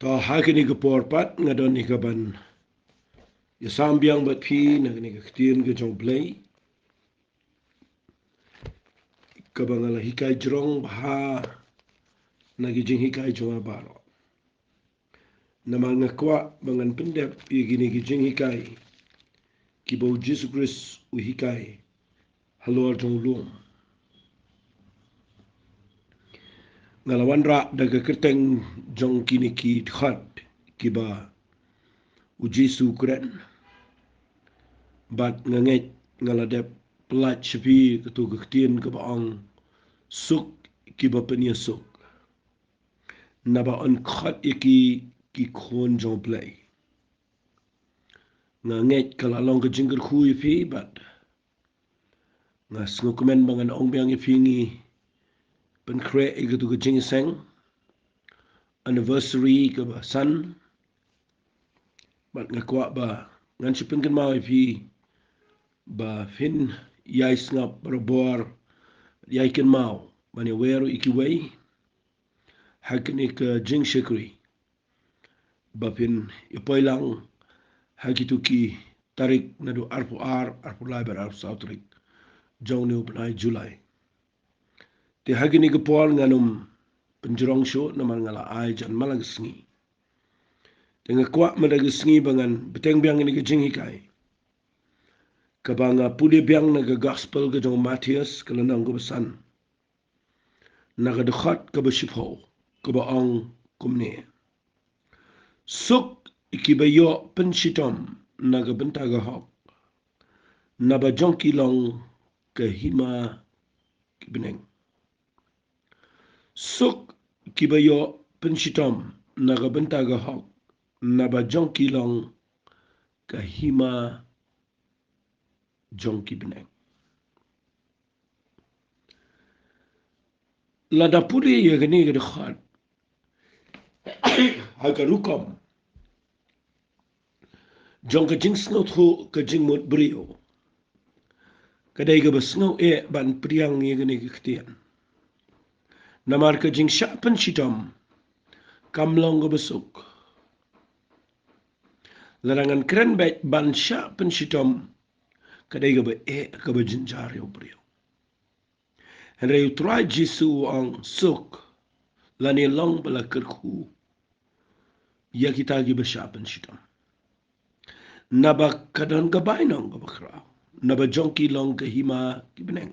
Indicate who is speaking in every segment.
Speaker 1: To hakini ke porpat ngadon ni kaban ya sambiang bat phi na ni ke tien ke jong play kabangala hikai jrong bah na gi jing hikai jong baro na mal ngakwa bangan pendep i gini gi jing hikai ki bo Jesus Christ u hikai halor jong lum ngalawan ra daga kerteng jong kini ki khat ki ba u Jesu kren bat nganget ngaladep pelat sepi ketu kektien ke baang suk ki ba penia suk na ba on khat iki ki khon jong play nganget kalalong ke jingger khu fi bat ngas ngokumen bangan ong biang fi ngi pen kre ketu ke jing seng anniversary ke ba san bat ngakwa ba ngan sipen kan mau fi ba fin yai snap barabor yai ken mau bani weru iki wei hakni ke jing shekri ba fin ipoilang hakitu ki tarik nadu arpu lai bar arpu sautrik jong ni upanai Julai te hakni ke pol nganum penjerong show namal ngala ai jan malagsngi tenga kwa malagsngi bangan beteng biang ni ke jing hikai kabanga pudi biang naga gospel ke jong Matius kelenang ke besan naga dekhat ke besipho ke baang kumne suk ikibayo Pynshitom naga Bynta ga hok naba jongki long ke hima kibeneng suk ikibayo Pynshitom naga Bynta ga hok naba jongki long ke hima jongki beneng lada pudi ya gani ga dekhat haka rukom jong ke jing snot ho ke jing mot brio kadai ga basno e ban priang ye gani ke ktian namar ke jing Shah Pynshitom kamlong ga besuk larangan keren bet ban Shah Pynshitom kadai ga ba e ka ba jinjar yo brio henry utrai jisu ang suk lani long bala kerku ya kita gi ba Shah Pynshitom naba kadang gabay nang gabakra naba jongki long kahima kibeneng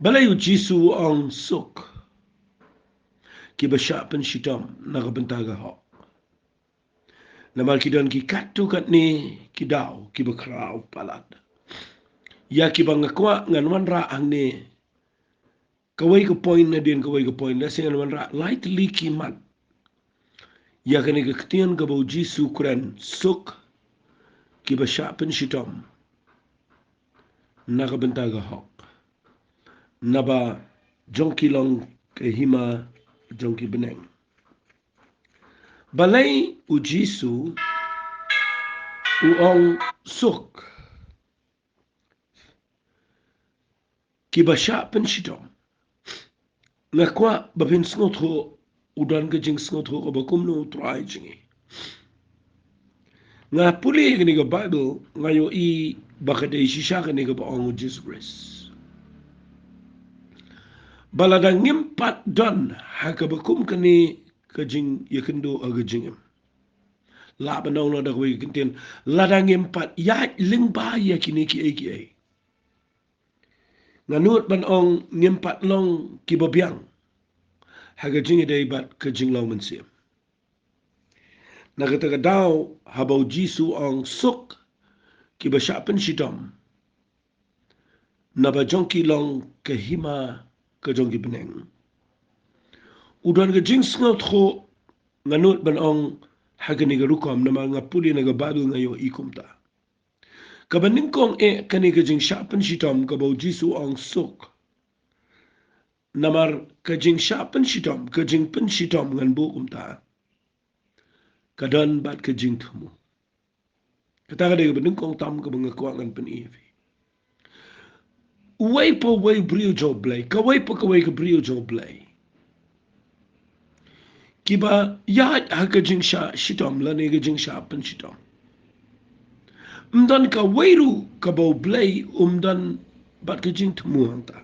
Speaker 1: balayu jisu ang suk kiba Shah Pynshitom nagabanta ga ho namal kidon ki katu kat ni kidaw kiba kraw palad ya kiba ngakwa nganwan ra ang ni kawai ko point na din kawai ko point na singan wan ra lightly kimat ya kani ka ktian ka bau jisu kren suk kiba Shah Pynshitom nagabanta ga hok naba jongki long kahima jongki beneng balai u jisu uong suk kiba Shah Pynshitom ngakwa babin snot ho udan ka jing snot ho kabakum no try jingi nga puli ni ka Bible ngayo i bakade shisha ka ni ka baong Jesus Christ balada ngimpat don hakabakum ka ni ka jing yakendo aga jingem la banong na da kwe kintin lada ngimpat ya lingba ya kini ki ai nganut banong ngimpat long kibabiang haga jingi day bat ka jing long mensim nagataga daw habau jisu ang suk kiba Shah Pynshitom naba jongki long kahima ka jongki beneng udan ka jing snot ho nganut banong haga ni garukom nama ngapuli naga Bible ngayo ikumta kabaning kong e kani ka jing Shah Pynshitom kabau jisu ang suk namar ka jing Shah Pynshitom ka jing Pynshitom ngan bukumta kadan bat ka jing thumu kata ka dega benung kong tam ka mga kuangan pen iwi uway po way brio jo blay kaway po kaway ka brio jo blay Kiba ya hakajing Shah shitom lani gajing Shah Pynshitom. Umdan ka wairu ka bau blay bat kajing tumuang ta.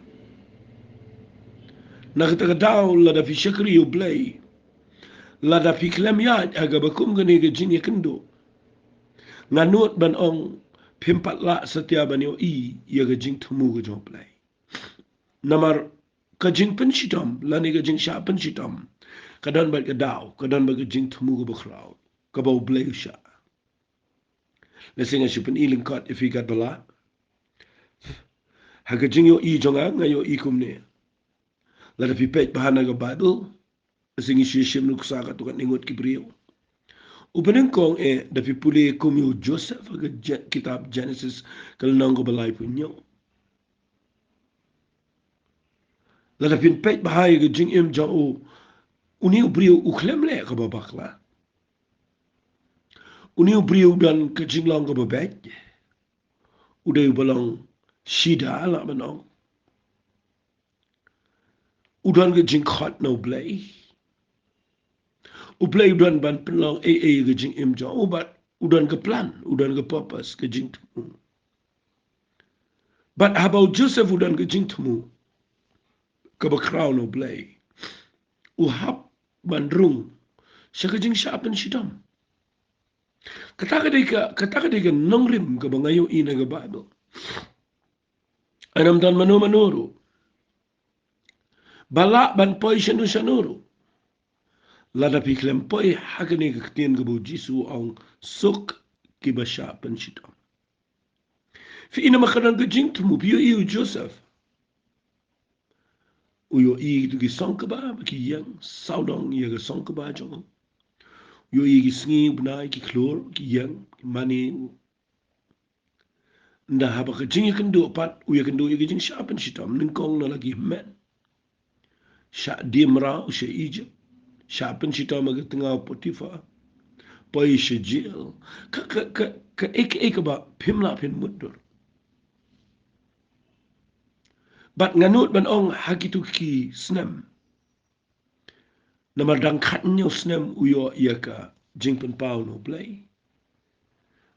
Speaker 1: Nakatagadaw lada fi shakri yu blay. Lada fi klem ya agabakum gani gajing yakendo. Nganut ban ong pimpat la setiap ban yo ya gajing tumu gajong blay. Namar kajing Pynshitom lani gajing Shah Pynshitom. Kadan bat kadaw, kadan bat gajing tumu gabakraw. Kabau blay Shah. Lesing asipin iling kot ifikat bala. Hagajing yo jonga ngayo kumne. Lada fi page bahana ga Bible. Lesing isishim nuksaka tukan ningot kibriyo. Upanin kong da fi puli kumyo Joseph haga kitab Genesis kalanang ko balay punyo. Lada fi page bahaya ga jing jao uni ubriyo uklem le ka babakla. Uni ubriyo dan ka jing lang ka babet. Uday balang shida ala manong. Udan ka jing khot no blay. Ublay udan ban penlang ka jing jao but udan ka plan, udan ka purpose ka jing tumu. But how about Joseph udan ka jing tumu? Ka ba crown no blay. Uhap bandrung siya ka jing Shah Pynshitom. Kataka di ka nongrim ka ba ngayon ina ka Bible. Anam dan manuro. Bala ban poy shanuro. Lada piklem poy hagani ka katiyan ka bu Jisu ang suk Kiba Shah Pynshitom. Fi ina makanan ka jing tumu piyo iyo Joseph. Uyo tu ki song ka ba ki yang saudong iya ka song ka ba jong. Yo ki sngi bunai ki klor ki yang ki mani. Nda haba ka jing kendo pat uya kendo iya ki jing Shah Pynshitom ningkong na lagi men. Shah dimra usha Egypt. Shah Pynshitom aga tengah Potiphar. Poi usha jail. Ka eka ba pimla pin mudur. But nganut ban ong hakitu ki snem. Namar dang khatnyo snem uyo iya ka jing pen pau no blay.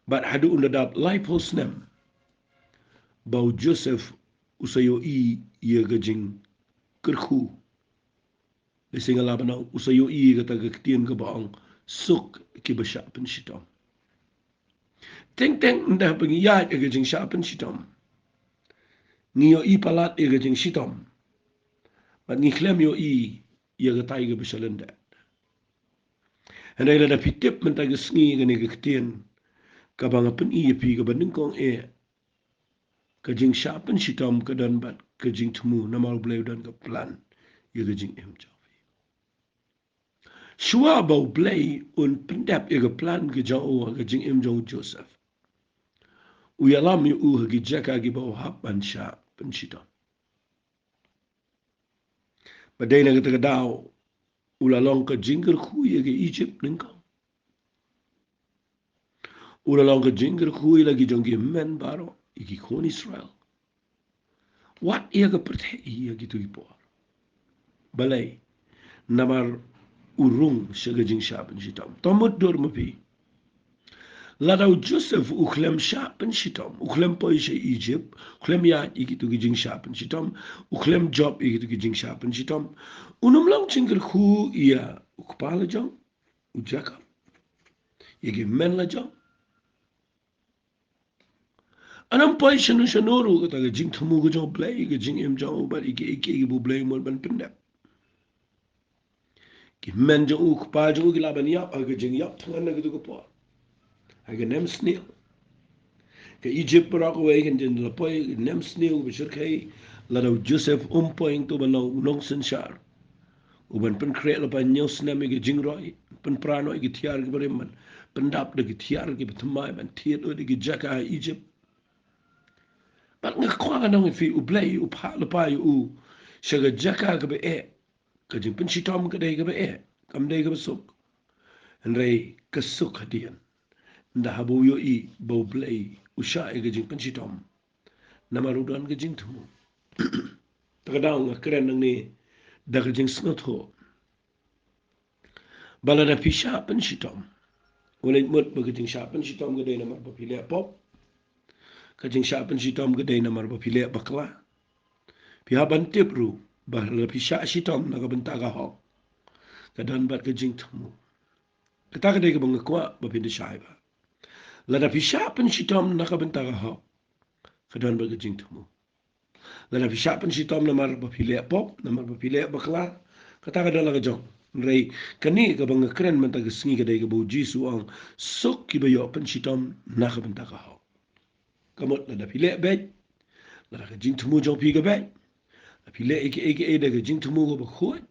Speaker 1: But hadu undadap lipo snem. Bau Joseph usayo iya ka jing kerku. Lesing ala banang usayo iya ka tagaktian ka baong suk Kiba Shah Pynshitom. Teng ndah pangiyat ka jing Shah Pynshitom. Ngiyo palat iya ka jing Shitom. But ngiklem yo iya ka tayo ka bisalandat. Henday lada pitip mentag sngi ka nigaktian ka banga pen iya pi ka baningkong ka jing Shah Pynshitom ka dan bat ka jing tumu namal blay dan ka plan iya ka jing jawi. Shua bau blay un pendap iya ka plan ka jao ka jing jao Joseph. Uyalam yu hagi jaka gi bau hapan Shah Pynshitom. Baday na kita kadaw ulalong ka jingger kuya ke Egypt ningkong. Ulalong ka jingger kuya lagi jong ki men baro iki kon Israel. What iya ka perthe iya gitu ipor. Balay namar urung siya ka jing Shah Pynshitom. Tomot dor mapi. Ladaw Joseph uklem Shah Pynshitom. Uklem po siya Egypt. Uklem ya iki tu ki jing Shah Pynshitom. Uklem job iki tu ki jing Shah Pynshitom. Unum lang jingger ku iya ukpala jong. Ujaka. Iki men la jong. Anam poy shanuru kata ka jing tumu ka jong blay ka jing jong ubat iki bu blay mo ban pendap. Ki men jong ukpa jong ki laban yap ka jing yap tangan na gitu ka po. Aga nem snail. Ka Egypt parak away kan jing la poy nem snail bishir kay ladaw Joseph umpoing to balaw nong sensyar. Uban pen kreat la pan nyaw snam ka jing roy. Pen prano ki tiar ki bariman. Pendap da ki tiar ki batamay ban tiar o di ki jaka Egypt. But nga kwa nang fi ublay upha lapa yu siya ka jaka ka ba ka jing Pynshitom ka day ka ba kam day ka ba suk henray ka suk hadiyan nda habu yo bau blay usha ka jing Pynshitom namarudan ka jing tumu takadaw nga kren nang ni da ka jing snot ho Balada pisha Pynshitom. Ulit mut bagajing Shah Pynshitom gede na marpapilya pop. Kajing Shah Pynshitom gede na marpapilya bakla. Pihaban tipru balada pisha Shitom na kabentaga hok. Kadan bat kajing temu. Kata gede ka bangakwa bapinda shaiba. Lada pisha Pynshitom na kabentaga hok. Kadan bat kajing temu. Lada pisha Pynshitom na marpapilya pop na marpapilya bakla. Kata ka dala ka jong. Ray kani ka bang kren man taga singi ka day ka bu Jisu ang sok ki bayo Pynshitom na ka banta ka ho. Kamot na dapile bet, na ka jing tumu jong pi ka bet. Dapile eke da ka jing tumu ka bakhuat.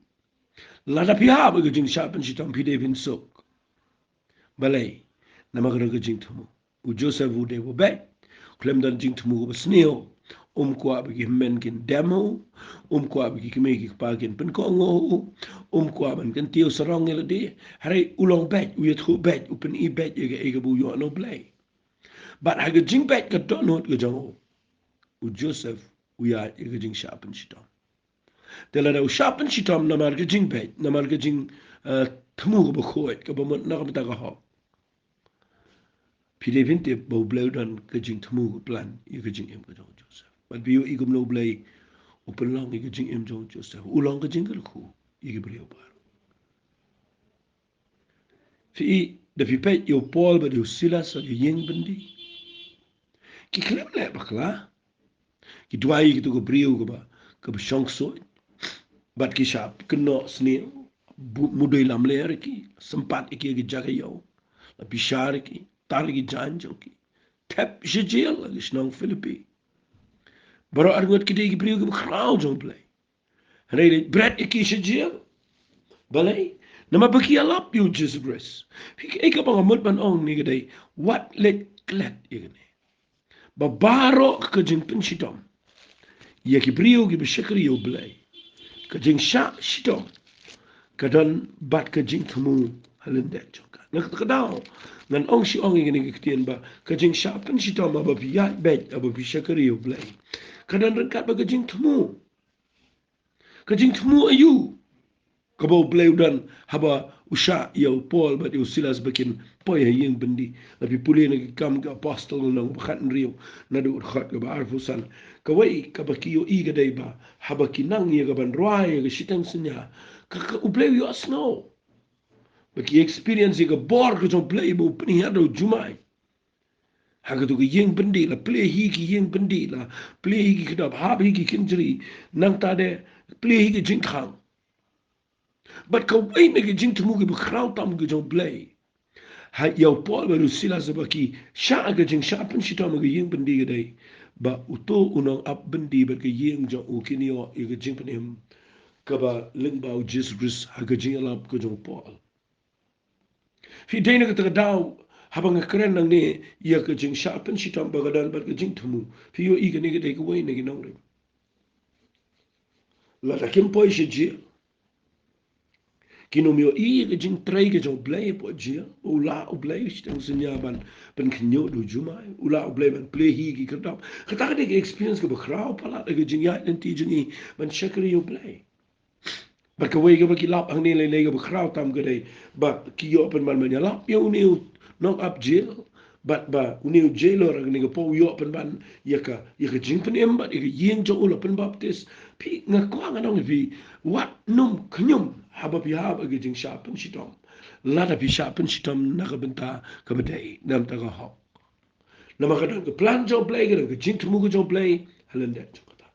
Speaker 1: La dapiha ba ka jing Shah Pynshitom pi devin sok. Balay na magana ka jing tumu. U Joseph u de wo bet. Klem dan jing tumu ka basneo. Kwa bagi men kin demo, kwa bagi kime ki pagin penkongo, kwa man kan tio sarong elade, hare ulong bet, uyat ho bet, upen I bet ega bu yo no play. But haga jing bet ka donut ka jango. U Joseph uya ega jing Shah Pynshitom. Tela da u Shah Pynshitom na mar ka jing bet, na mar ka jing tamu ka bakhoit ka bamot na ka bata ka ho. Pile vinte bo blaudan ka jing tamu ka plan, ega jing em ka jango Joseph. But biyo igum no blay open long igi jing em jong Joseph ulang ka jing ku igi brio bar fi da fi pet yo Paul ba yo Silas yo yeng bendi ki klem le bakla ki dwai ki to ko brio ko ba shong so bat ki shap kno sne mudoi lam le ki sempat iki gi jaga yo la bishar ki tar gi janjo ki tap jejel gi snong Philippi baro arngot ki de gi brio ko khraw jong play rede bret iki shejel balay nama baki alap you Jesus Christ ik apa ngamut ban ong ni gede what let klet igene babaro ka jing Pynshitom ye ki brio gi beshakri yo blay ka jing Shah Shitom ka dan bat ka jing thamu halende choka nak kadao nan ong shi ong igene ki tien ba ka jing Shah Pynshitom ba biya bet aba beshakri yo blay ka dan kat ba ka jing thamu ayu kabo blay dan haba usha yo Paul but yo Silas bakin poy yeng bendi lapi puli na kam ka apostle nang bakhan riyo na do khat ka bar fusan ka wai ka bakiyo iga dai ba haba kinang ye ka ban roi ga shitang sunya ka blay yo snow baki experience ka bor ka jong blay bo pni hado jumai haga to yeng bendi la play hi ki yeng bendi la play hi ki kidab hab hi ki kinjri nang ta de play hi ki jing khang but ka wai me ki jing tumu ki bkhraw tam ki jong blay ha yo Paul ba Silas ba ki Shah ka jing Shah Pynshitom ga yeng bendi ga dai ba uto unong up bendi ba ka yeng jong u kinio i ga jing penem ka ba ling ba Jesus Christ ha ga jing alap ka jong Paul fi dai na ka ta daw habang kren nang ne ya ka jing Shah Pynshitom ba ga dan ba ka jing tumu fi yo i ga ne ga dai ka wai ne gi nong re la ta kim poi she ji kinomio I ga jing trai ga jong blay po ji ula u blay stang sunya ban pen knyo do juma ula u blay ban play hi gi kadap kata ka experience ka ba khrao pala ga jing ya den ti jing ban shakri u blay ba ka wai ga ba ki lap ang ne le ga ba khrao tam ga dai ba ki yo pen man man ya lap yo ne knock up jail but ba uni jail or ga ne ga po yo pen ban ya ka jing pen em ba ga yin jo ula pen baptist pi nga kwa nga nong vi wat num knyum haba pi haba ga jing Shah Pynshitom lada pi Shah Pynshitom na ka benta ka badai nam ta ga ho na ma ka dang ka plan jo play ga jing tumu ga jo play halende jo kata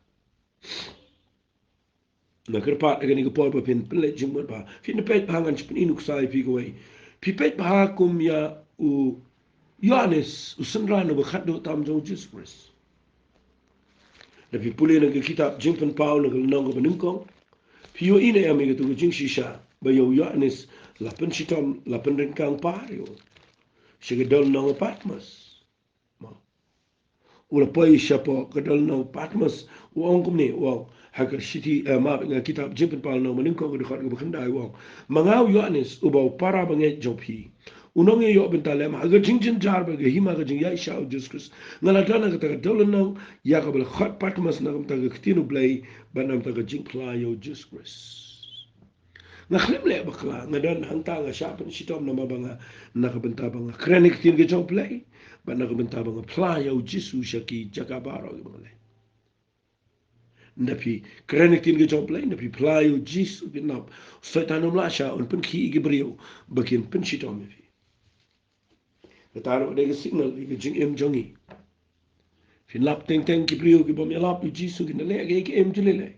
Speaker 1: na ka pa ga ni ga po pa pin pen le jing mo pa fi na pet hangan pin inuk sai pi go wai pi pet pa kum ya u Yohanes usenra no ba khat do tam jo Jesus Christ na pi puli na kitab jing pen Paul na nong ba nungkong pio ina ya mi tu jing shisha ba yo Yohanes la Pynshitom la pen kang pa yo siga dol nong Patmos ma ula poi shapo ka dol nong Patmos u ongkum ni wa hakar shiti ma nga kitab jing pen Paul no nungkong ko khat ko khandai wa mangaw Yohanes u ba para ba nge jopi unong yo bentalem haga jing jar ba ga hima ga jing ya sha Jesus Christ ngala dana ga ta dol nong ya ka bal khat Patmos na ta ga ktinu blay banam ta ga jing pla yo Jesus Christ Ngaklem le bakla ngadan hangta nga Shah Pynshitom nama banga nakabenta banga krenik tin ge job play ba nakabenta banga playa u jisu shaki jakabaro ge banga napi krenik tin ge job play napi playa u jisu ge nap soitanum la Shah un penki ge brio bakin Pynshitom fi kataro de ge signal ge jing em jongi fi lap teng teng ge brio ge bom ya lap u jisu ge le ge em jilele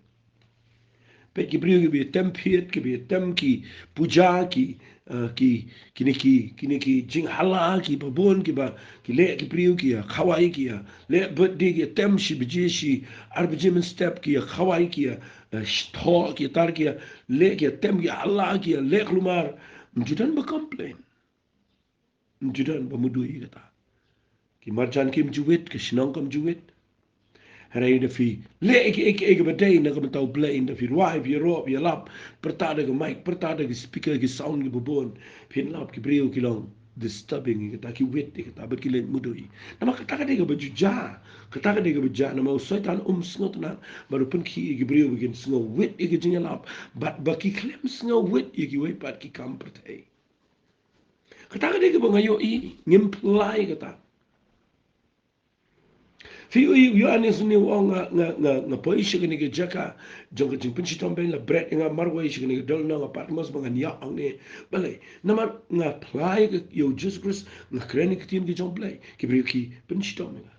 Speaker 1: pe ki brio ki bi tem piet ki bi tem ki puja ki jing hala ki babon ki ba ki le ki brio ki ya khawai ki ya le birthday ki tem shi biji shi arbijim step ki ya khawai ki ya tho ki tar ki ya le ki tem ki hala ki ya le klumar mjudan ba complain mjudan ba mudui kata ki marjan kim juwet ki shinong kam juwet Hera de fi le ik bedei na kom tau play in de fi wai fi rob ya lap pertada ke mic pertada ke speaker ke sound ke bobon pin lap ke brio ki long disturbing ke ta ki wet ke ta bet ki len mudui nama kata de ke baju ja kata de ke baju na mau setan sngot na baru pun ki ke brio begin sngo wet ke jinga lap but ba ki klem sngo wet ki wet pat ki kam pertai kata de ke bangayo I ngim plai kata Fi yu anis ni wong nga po ishi kini ke jaka jong ke jing Pynshitom ben la bread nga marwa ishi kini ke dol na nga patmos mga niya ang ni balay namar nga play ke yo Jesus Christ nga kreni ke tin ke jong play ki brio ki Pynshitom nga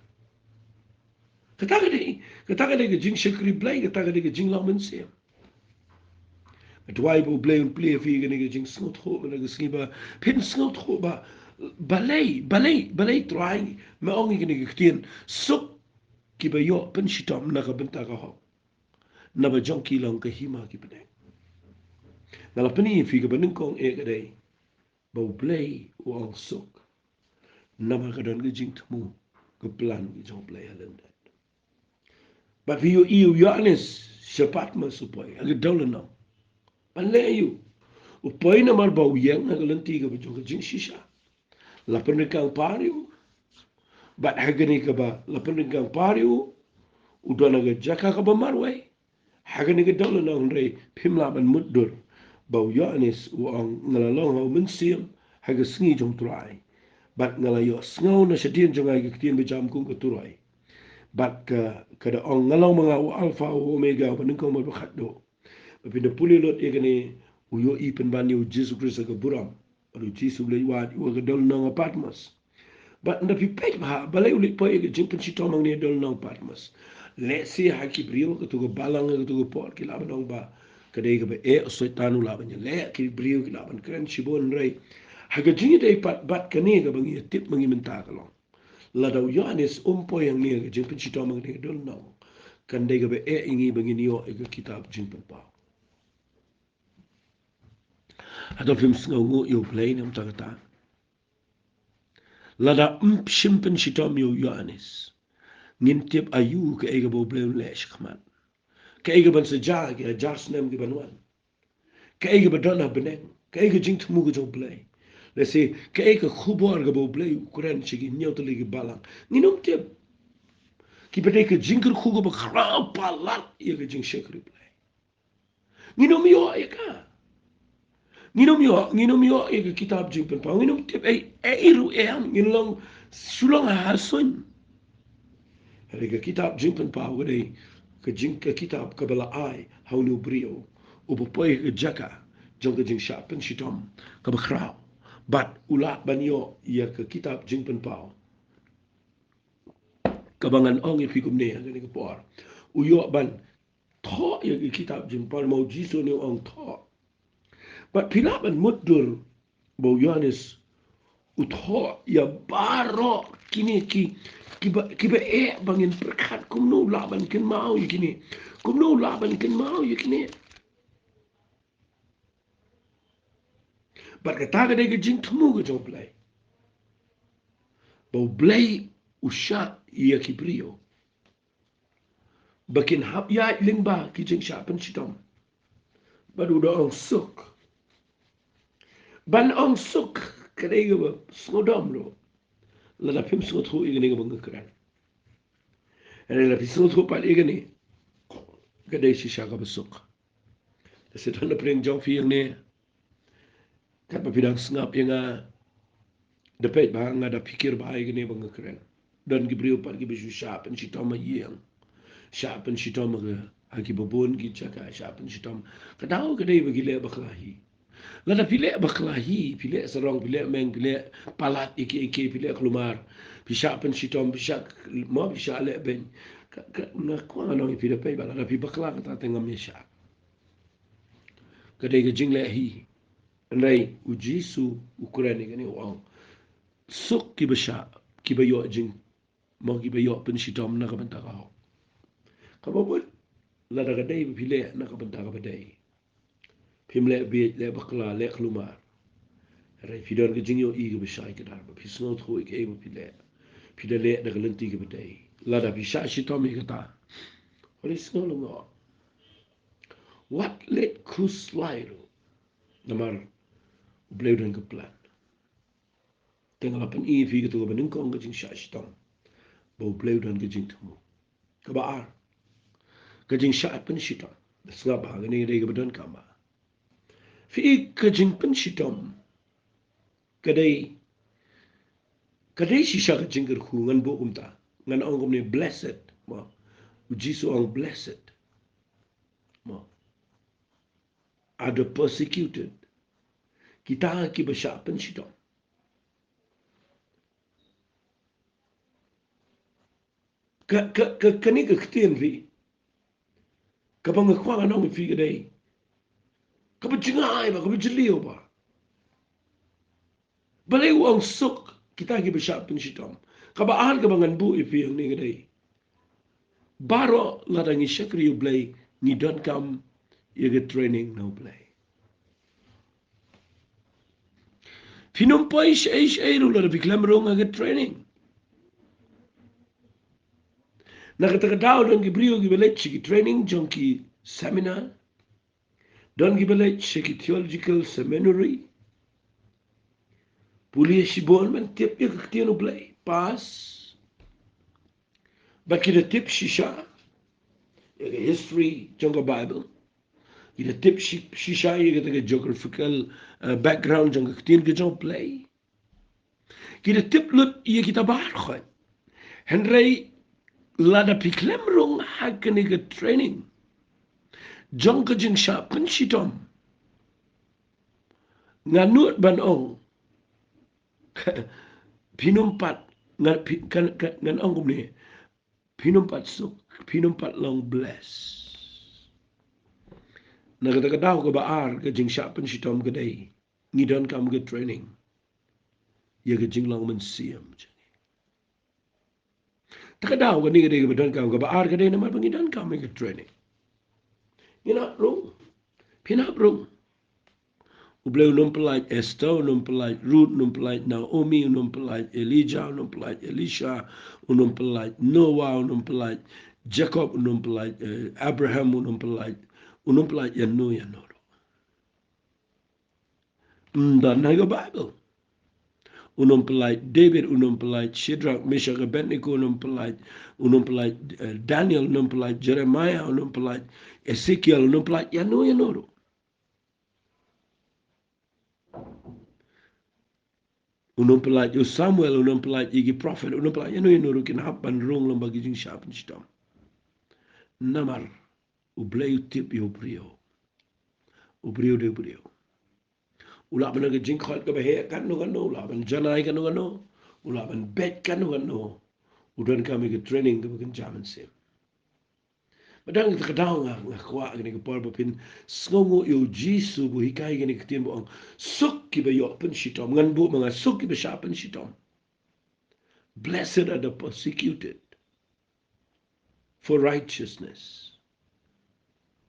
Speaker 1: kataka de ke jing shikri play kataka de ke jing lang men siya Dwai bo play un play fi kini ke jing sngot ho nga ke skiba pin sngot ho ba balay trying ma ongi kini ke tin sup Kiba yo Pynshitom na kabenta ka ho na ba jong kilong ka hima ki pene ngala pani fi ka banin kong e ka dai ba play o ang sok na ba ka don ka jing tmu ka plan ki jong play halang dat ba fi yo yo anes shapat ma supoi aga dolan no pan le yu upoi na mar ba uyang na galanti ka ba jong ka jing shisha la pani kang pariu ba hagani ka ba la pani kang pariu udana ga jaka ka ba marwai Hagani ga dawla na hunray pimla ban muddur bau yanis uang ngalalong hau mensiam haga sngi jong turai bat ngalayo sngaw na shadien jong ay kitien bijam kung turai bat ka kada ong ngalang mga u alpha u omega paningkong mabakhat do pinda puli lot egani uyo ipen bani u Jesus Christ ga buram adu Jesus le wat u ga dawla na patmas bat na pipek ba balay ulit po ega jing Pynshitom ang ni dawla na patmas Let's see haki brio ke tuga balang ke tuga pot ki laban ong ba kadai ke ba osoi tanu laban ya le ki brio ki laban kren shibon rai haga jingi dai pat bat kane ke bangi tip mangi menta ka long la daw Yohanes umpo yang ni ke jing Pynshitom ang ni dol no kan dai ke ba ingi bangi niyo ke kitab jing pa Ado film sngo yo play nam tagata la da shim Pynshitom yo Yohanes ngintip ayu ke ega bo blem le shkman ke ega ban seja ke jas nem ke banwan ke ega badana beneng ke ega jing tmu go blay le se ke ega khubor go bo blay kuran chigi nyotli ke balang nginom tip ki bede ke jingker khugo ba khra palat ye ke jing shekri blay nginom yo eka nginom yo ega kitab jing pen pa nginom tip iru am nginom sulong hasun Rega kitab jingpen pa wade ke jing ke kitab kabala ai haunu brio ubopoi ke jaka jong ke jing Shah Pynshitom ka bakrao bat ulat banyo ya ke kitab jingpen pa kabangan ong ifikum ne ngani ke por uyo ban tho ya ke kitab jing pa mau jiso ne ong tho bat pilaban muddur bo Yohanes utho ya baro kini kiba bangin perkat kumno laban ken mau yikini kumno laban ken mau yikini bat kata ga de jing tumu go jong play bo play usha ya kibrio bakin hap ya lingba ki jing Shah Pynshitom badu do ong suk ban ong suk kade ga snodom lo la da pim snot ho igene ga bangakran la pisot ho pal igene kade shi shaka besuk da se tan pring jong fi ne Kat papidang sengap yang dapat bahang ada pikir baik ni bang keren. Dan gibriu pat gibisu Shah Pynshitom yang Shah Pynshitom ke haki babon gi caka Shah Pynshitom. Kadau kedai bagi le baklahi. Lada pilek baklahi, pilek serong, pilek meng, pilek palat iki pilek kelumar. Pisyak Pynshitom, pisyak mau pisyak lek ben. Ngaku anong pilek pe bala pi bakla kata tengam Shah. Kedai ke jing lek hi. Andai uji su ukuran ni wang. Suk ki besya ki bayo jing mau ki bayo Pynshitom nak bentar kau. Kamu pun lada kedai pilek nak bentar kau kedai. Pim lek biet lek bakla lek kelumar. Rai pidon ke jing yo i ke besya ke dar. Pisngot hui ke ibu pilek. Pida lek dah kelenti ke bedai. Lada pisya Pynshitom ni kata. Oleh sengal ngok. What let kus lai tu? Namar beliau dan keplan. Tengah lapan i fi ke tu ke benengkong ke jing Pynshitom. Bau beliau dan ke jing temu. Kebaar. Ke jing Shah Pynshitom. Sengap bah ke ni ke bedan kama. Fi ke jing Pynshitom. Kedai sisa ke jing kerku ngan bu umta. Ngan orang ni blessed. Ma. Uji seorang blessed. Ma. Ada persecuted. Kita ki Shah Pynshitom. Kani ke ketian fi. Kapang ngakwa anong fi kedai. Kapajingai ba, kapajiliw ba. Balay uang suk kita ki Shah Pynshitom. Kabaan kabangan bu ifi yang ni kedai. Baro ladangi syakri ublay ni don kam yaga training no blay. Finumpai syai ru lada biklam rong aga training. Nakatagadaw don gibriyo gibalet ki training jong ki seminar. Don gibalet ki theological seminary. Pulia sibon man tiap ya kaktian ublay. Pas. Baki da tip shisha. Yaga history jong ka Bible. Kita tip shisha yaga taga geographical background jong kaktian ka jong play. Kita tip lut iya kita bahar khan. Henry lada piklem rong hakaniga training. Jong ka jing Shah Pynshitom. Nganut ban ong. Pinumpat ngan ong ni. Pinumpat suk. Pinumpat long bless. Nakatagadaw ka baar ka jing Shah Pynshitom kadai. Ngidon kam ka training. Ya ka jing long mansiyam. Takadaw ka ni kadai ka badan kam ka baar kadai naman pangidon kam ka training. Ina rong. Pinap rong. Ubleu numpelait Esther, numpelait Ruth, numpelait Naomi, numpelait Elijah, numpelait Elisha, numpelait Noah, numpelait Jacob, numpelait Abraham, numpelait Yanu. Dan naga Bible. Numpelait David, numpelait Shadrach, Meshach, Abednego, numpelait Daniel, numpelait Jeremiah, numpelait Ezekiel, numpelait Yanu. Unumpelait Samuel, unumpelait igi prophet, unumpelait Yanu kinahapan rong lambagi jing Shah Pynshitom. Namar ubleu tip yo brio. Ubrio de brio. Ulaban naga jing khot ka bahe kan no, ulaban janai kan no, ulaban bet kan no. Udan kami ke training ka bagan jaman sim. Madang kita kadaw nga kwa gani ka parbo pin sngongo yo Jisu bu hikai gani katin bo ang suk ki ba yo Pynshitom ngan bu mga suk ki ba Shah Pynshitom. Blessed are the persecuted for righteousness,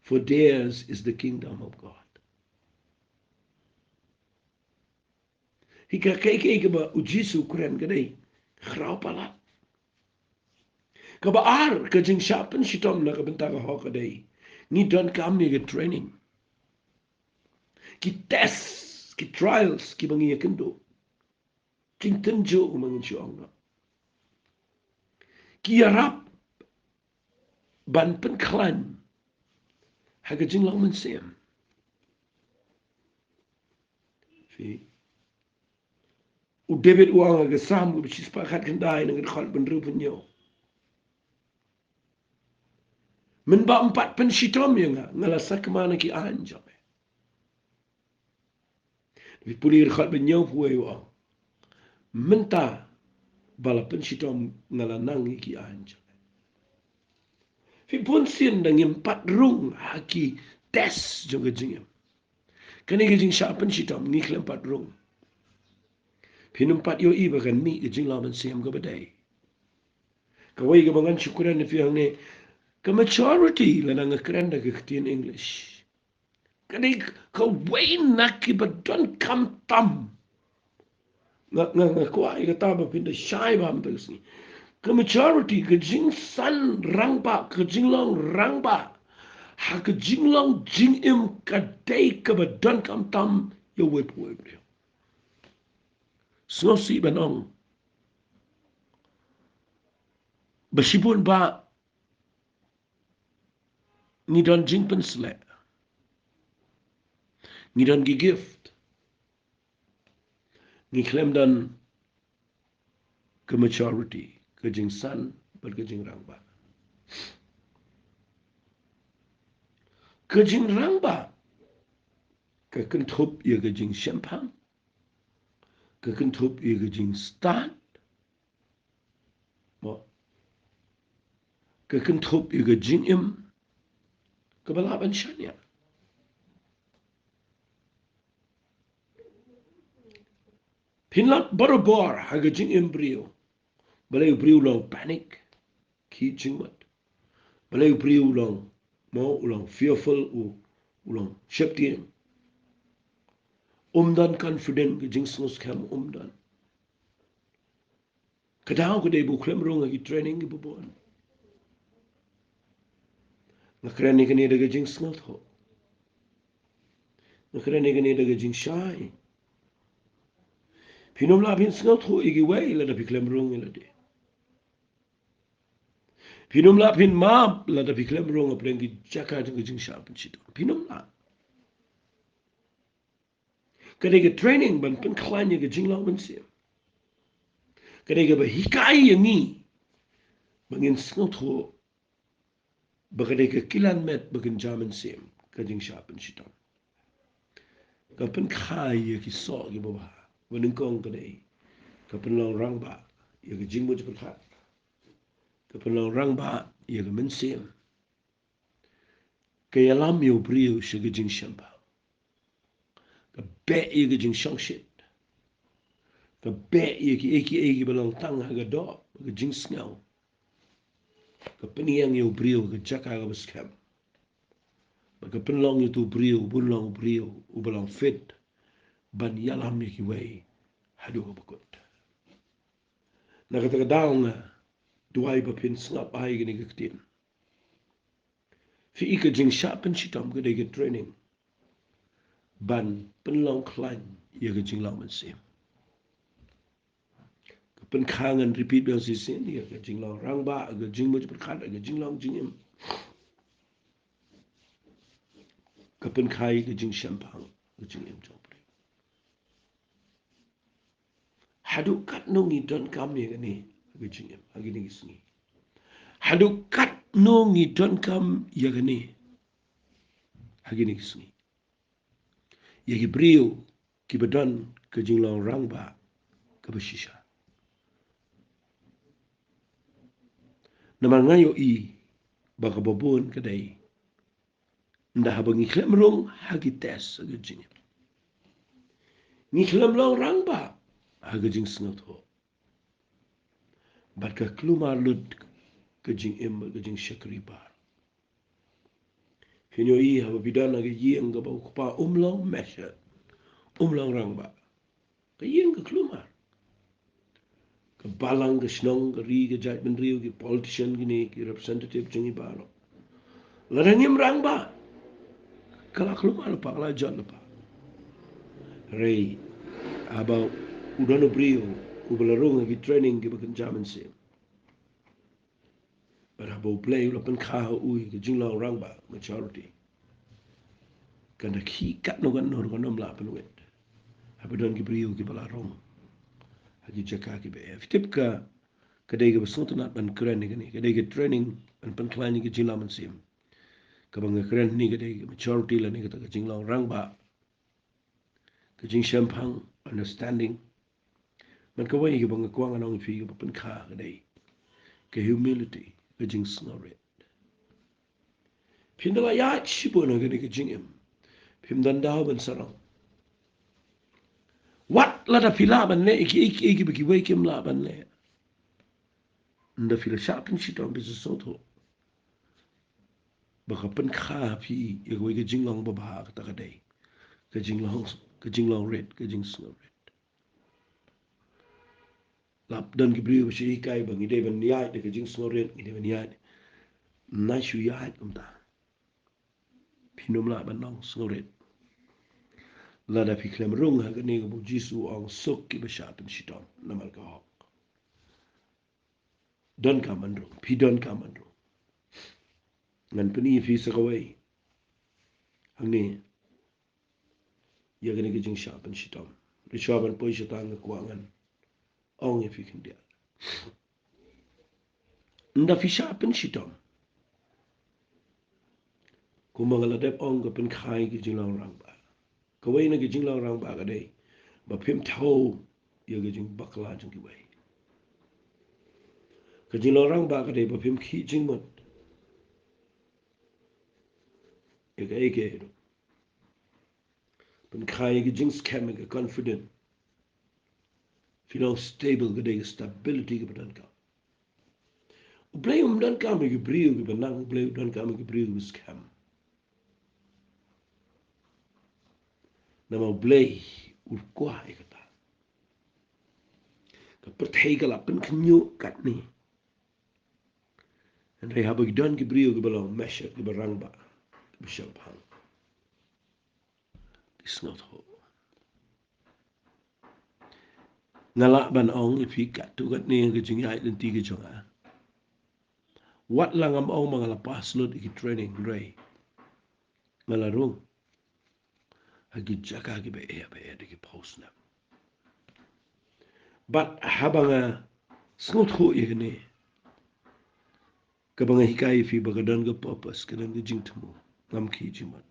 Speaker 1: for theirs is the kingdom of God. Hika kai ba ujisu kuren kadai khrau pala. Kabaar ka jing Shah Pynshitom na kabenta ka ho kadai. Ni don kami ke training. Ki tests, ki trials, ki bangi kendo. King tenjo umangin siya nga. Ki yarap ban penklan. Haga jing lang man siyam. u David uang aga sam ku bisi sepakat kendai dengan khol benru punyo. Menba 4 Pynshitom yang ngalasa kemana ki anjam. Tapi pulir khol benyo puai uang. Menta bala Pynshitom ngalanang ki anjam. Fi pun sin dengan 4 rung haki tes juga jingem. Kani gejing Shah Pynshitom ni klem 4 rung. Pinum 4 yo i bagan mi gejing lawan siam ke badai. Kawai ke bangan syukuran ni fi hang ni ke majority lanang keren dah ke ketian English. Kani kawai nak ki badon kam tam. Ngak kuai ke taba pinda syai bam terus ni. Ke majority ke jing san rang ba ke jing long rang ba. Ha ke jing long jing im kadai ke badon kam tam yo wep wep dia. Snosi banong. Basibun ba ni don jing pensle. Ni don gi gift. Ni klem dan ke maturity, ke jing san, ber ke jing rang ba. Ke jing rang ba. Ke kentup ye ke jing shempang. Ke kentup ye ke jing stan. Mo. Ke kentup ye ke jing im. Ke balaban syanya. Pinlat barabor haga jing im brio. Balay brio long panic. Ki jing mat. Balay brio long mo ulang fearful ulang syeptien. Dan confident ke jing snus kam dan. Kadang ko day buklem rong agi training ke bubuan. Nakran ni kani daga jing snut ho. Nakran ni kani daga jing shy. Pinom la pin snut ho igi way la da piklem rong la de. Pinom la pin map la da piklem rong aprengi jaka daga jing shy Pynshitom. Pinom la. Kadang training ban pen klanya ke jing lawan siam. Kadang bahikai yang ni bangin snut ho. Bagay ke kilan met bagin jaman sim kajing Shah Pynshitom. Kapan kaya ki so ki baba waning kong kadai. Kapan long rang ba ya ke jing mo jepet. Kapan long rang ba ya ke mensim. Kaya lam yo brio shi ke jing shamba. Ka be ya ke jing shangshit. Ka be ya ki eki balang tang haga do ke jing sngaw. Kapeniang yo brio ke jaka ke beskam. Baka penlong itu brio, bunlong brio, ubalang fit, ban yalam yaki way, hadu ka bakot. Nakatagadaw nga, duway pa pinsngap ay gini kaktin. Fi ika jing Shah Pynshitom ka day training, ban penlong klan, yaka jing lang mansim. Penkangan repeat biang sisin dia ke jing long rang ba ke jing mo berkat ke jing long jing im ke penkai ke jing shempang ke jing im jopri hadu kat nongi don kam ye ni ke jing im agi ni sini hadu kat nongi don kam ye ni agi ni sini ye brio ki bedon ke jing long rang ba ke beshisha naman ngayo i baka babon kadai nda habang iklem rong hagi tes aga jing iklem long rang ba aga jing sngot ho bat ka klumar lud ka jing im ka jing shakri bar hinyo i haba bidan aga yeng ga ba kupa umlong mesha umlong rang ba ka yeng ka klumar ka balang ka snong ka ri ka jat ben rio ki politician gini ki representative jing i baro larangim rang ba kala klumar pa kala jan pa rei aba udano brio ubalarong ki training ki bakan jaman sim but abo play ulo pen kha ui ki jinglang rang ba majority kana ki kat no gan no la pen wet Kebetulan ki beriu ki balarong. Hagi jaka ki be. Fitip ka kadai ke besung tunat ban keren ni. Kadai ke training ban penklan ni ke jilaman sim. Kabang keren ni kadai maturity la ni kata ke jinglang rang ba. Ke jing shampang understanding. Man kawai ke bang kuang anong fi ke penkha kadai. Ke humility ke jing snoret. Pindala ya chibo na kadai ke jing em. Pimdan daw ban sarang. What la da pila ban le iki biki wake him la ban le. Nda fila Pynshitom bisa soto. Baka penkha fi igwe ke jinglang babah kata kadai. Ke jinglang red ke jing snoret. Lap dan ki beriu si ikai bang ide ban niat de ke jing snoret ide ban niat. Nai shu ya kumta. Pinum la ban nong snoret. Lada fi klem rung ha gani bu Jisu ang sok ki Shah Pynshitom namal ka hok. Don ka mandro, pi don ka mandro. Ngan peni fi sakawai. Hangni ya gani ke jing Shah Pynshitom. Rishaban Pynshitom ngakwangan. Ong ya fi kindia. Nda fi Shah Pynshitom. Kumangaladep ong ka penkhai ki jinglang rang ba. Kawai na ki jinglang rang ba kadai. Ba pim tau ya ke jing bakla jing ki wai. Ka jinglang rang ba kadai ba pim ki jing mot. Ya ka eke. Penkhai ki jing scam ka confident. Feel stable kadai stability ka padan ka. Ublay dan kami ki beriu ki benang. Ublay dan kami ki beriu ki scam. Nama ublay urkuah kata. Pertai kalau pen kenyu kat ni. Dan rai haba gidan ki beriu ki balong measure ki barang ba. Bishop hang. It's not hope. Ngalak ban ong ifi kat tu kat ni ke jing ai dan tiga jonga. Wat lang am ong mangalapas lot iki training rai. Ngalarung. Hagi jaga ki be de ki post na. But habanga snot ho igni. Kabanga hikai fi bagadan ga purpose kadan ga jing tumu. Ngam ki jimat.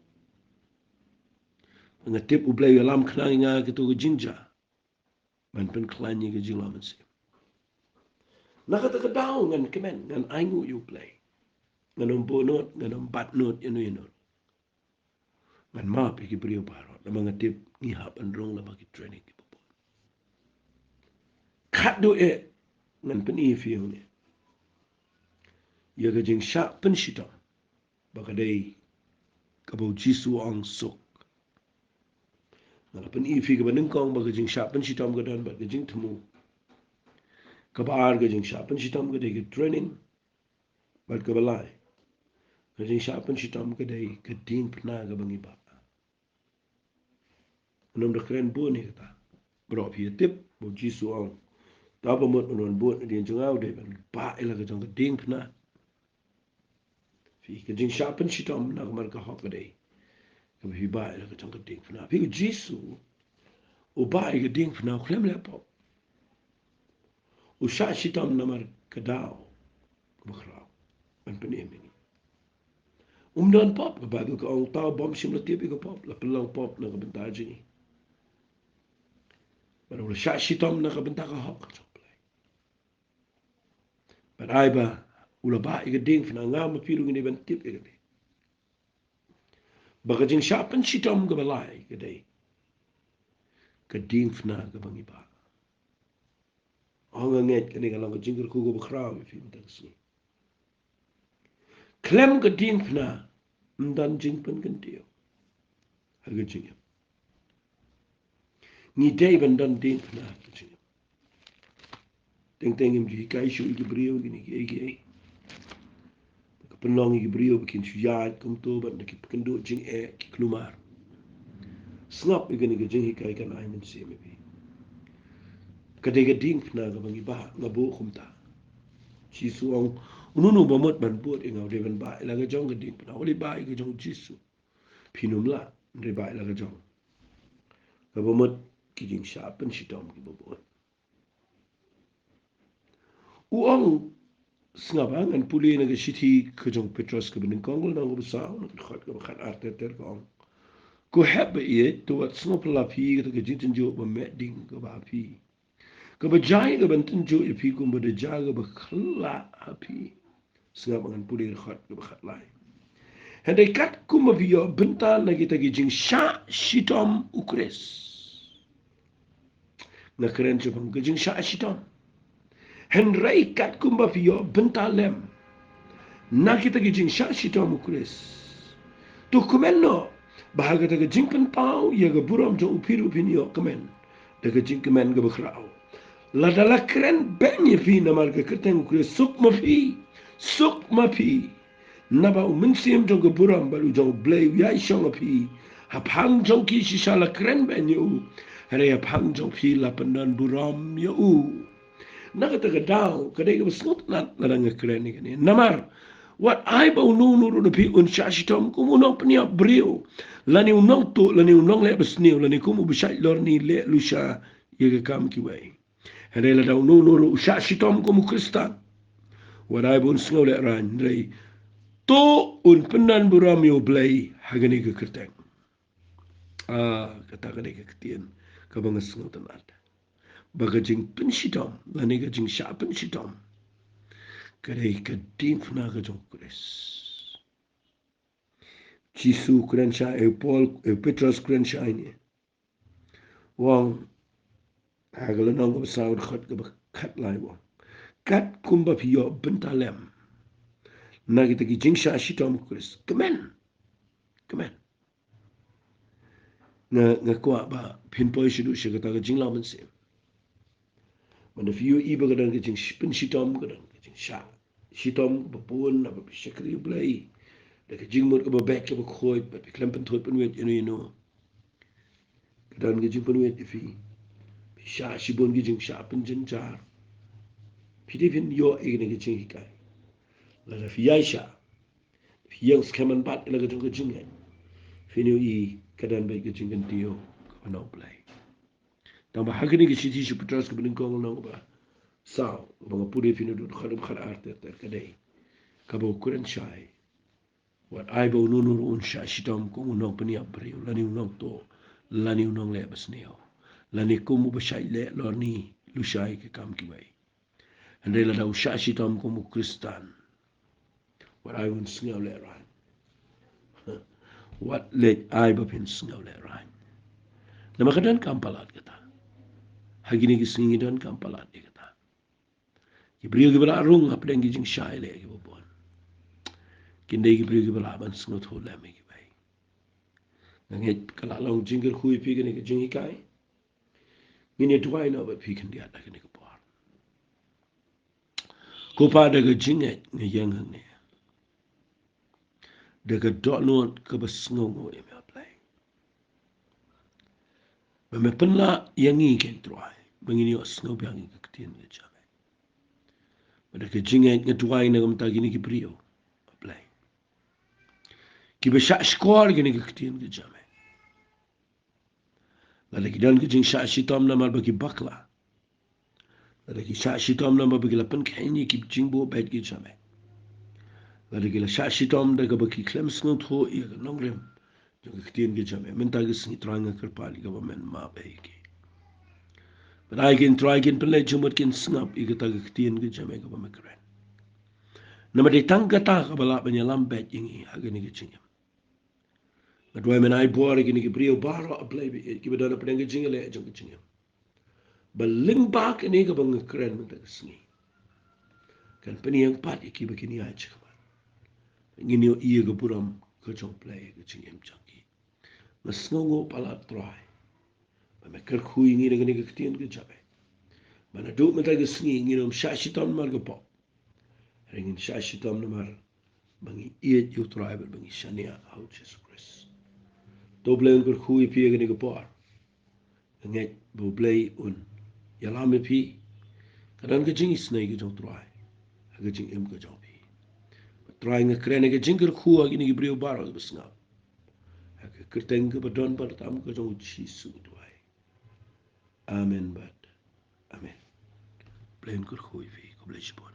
Speaker 1: Ngatip ublay alam khnang nga ke tu ga jingja. Man pen klanya ga jinglaman si. Nakata ka daw ngan kemen ngan aingu you play. Ngan umbonot ngan umbat not inu. Ngan map iki beriu parot. Nama ngatip ngihap androng la bagi training ki popo. Kat do ngan pen ifi ni. Ya ga jing Shah Pynshitom. Bakadai kabau Jisu ang sok. Ngalapan ifi ka banengkong baga jing Shah Pynshitom ka dan baga jing temu. Kabaar ka jing Shah Pynshitom ka day ka training. Bat ka balay. Ka jing Shah Pynshitom ka day ka ding pna ka bang iba. Anong da keren buon ni kata. Bro fi tip bo Jisu ang. Tapa mot manuan buon na diyan jangaw day ban ba ila ka jang ka ding pna. Fi ka jing Shah Pynshitom na kamar ka hok ka day. Kami hiba ila ka jang ka ding pna. Fi ka Jisu. O ba ila ding pna klem lepo. O Shah Pynshitom namar ka daw. Bakraw. An penimini. Dan pop ka bago ka ang tao bom simla tipi ka pop. La pelang pop na kabenta jini. But wala Shah Pynshitom na kabenta ka hok. But ay ba, ula ba ika ding fina nga mapilong ini ban tip ika day. Baka jing Shah Pynshitom ka balay ika day. Ka ding fina ka bang iba. Ang nget ka nga lang ka jingkar ko bakraw ifi matasni. Klem ka ding fina mdan jing pan kantiyo. Haga jingam. Ni day ban dan ding fina ka jingam. Teng-tengim ji kai shu ika beriyo gini ki eki. Penlong ika beriyo bikin suyat kum to ban ki kendo jing ki klumar. Snap ika ni ka jing hikai kan ay man siya mebi. Kadega ding fina ka bang iba nga buo kumta. Jisu ang ununu bamot ban buot ingaw de ban ba ila ka jong ka ding fina. Wali ba ika jong Jisu. Pinumla, re ba ila ka jong. Ka bamot kijing Shah Pynshitom ki babon. Uang sengabangan puli naga siti kejong Petros ke bening kongol nang besar nak khot ke bakhat arter kong. Ko heb ye to wat snop la pi ke jintin jo ba medding ke ba pi. Ke bajai ke bentin jo ye pi kum bade jaga ba khla api. Sengabangan puli khot ke bakhat lai. Hendai kat kum ba yo Bynta lagi tagi jing Pynshitom ukres. Na keren jo bang ke jing Pynshitom. Henry kat kum ba yo Bynta lem. Na kita ke jing Pynshitom ukres. Tu kumenno bahaga daga jingkan pau ya ga buram jo upiru pinyo kemen daga jingkemen ga bakrao la dala kren benye fi na mar ga kerteng ukre suk ma fi naba uminsim jo ga buram balu jo blay ya shong fi hapang jo ki shishala kren benye u hare hapang jo fi la pandan buram ya u naga daga dau kadai ga snot nat la nga kren ni namar wat ai bau nu ru pi un Pynshitom kumu nong pnia brio lani unong to lani unong le besneu lani kumu besai lor ni le lusha ye kam ki wai hare la dau nu ru Pynshitom kumu kristan wat ai bun sngo le ran rei to un penan buram yo blai hagani ke kerteng kata kadai ke ketien ka bang sngo tanat bagajing Pynshitom lani ga jing Shah Pynshitom kadai ka dim fna ga jong kres Jisu kren Shah Paul Petros kren Shah ini wang hagala nang ko saud khat ka khat lai wang kat kumba pio Bynta lem na kita ki jing Pynshitom kres kemen nga kwa ba pinpoi shidu shigata ka jing laman sim mana fiyo iba ka dan ka jing Pynshitom ka dan ka jing Shah Pynshitom ba pun na ba shakri blai da ka jing mut ka ba bek ka ba khoi ba klempen thot pen wet you ka dan ka jing pen wet fi Shah shibon ka jing Shah Pynshin jar Philippine yo egene ka jing hikai la da fi Shah fi yang skaman bat la ka jing ka jing finu I kadan bai ka jing kan tio ka no play tamba hakini ka siti shi Petros ka bening kong no ba sao ba puri finu du khadum khad arte ter kadai ka bo kuren shai wat ai bo nu un Pynshitom ko unong pania brio lani unong to lani unong le basneo lani kumu bashai le lorni lushai ke kam ki bai andre la dau Pynshitom ko mu kristan wat ai un sngaw le ran wat le ai ba pin sngaw le ran nama kadan kampalat kata hagini ki singi dan kampalat kata ki brio ki bala rung apdeng ki jing shai le ki bon kindai ki brio ki bala ban sngot ho le me ki bai nangit kala long jingger khui pi ki jing kai ngini tuai no ba pi kan dia da ki por ko pa da ga jinge ngi yang ne daga dot no ka ba sngo ngo e me play ba me penla yangi ken tuai bangini o sngo biang ki ktien ne chame ba daga jinge ngi tuai na gam ta gini ki brio play ki ba sha skor gini ki ktien ki chame la ki dan ki jing Pynshitom na mal ba ki bakla la ki Pynshitom na ba ki la pen khenyi ki jingbo bet ki chame la ki la Pynshitom da ba ki klem sngo tho I ga nongrem jong ki ktien ki chame men ta ki sngi tranga kerpali ga ba men ma ba ki but I can try kin pen le jumot kin snap I ga ta ki ktien ki chame ga ba me kren nama de tangka ta ka bala penyalam bet ingi hagani ki chingem Madway men ai bore gini ki brio baro a play ki badana pedang jingale jong jingem baling bak ini ka bang keren men tak sni kan peni yang pat ki bakini ai chakma ngini iya ka puram ka jong play ka jingem changi masngo pala try ba me ker khui ngi ngini ka ktien ka jabe mana do men tak sni ngini Pynshitom mar ka pop ringin Pynshitom mar bangi iya yu try bangi shania au Jesus Christ doble un per khui pi gani ko por ngai bo blay un yalame pi kadan ka jing snai ki jong try ka jing em ka jong pi try nga krene ka jing khu agini ki brio baro besnga ka kerteng ka badon par tam ka jong chi su try Amen, Bat. Amen. Plain good goeie week. God bless you, boy.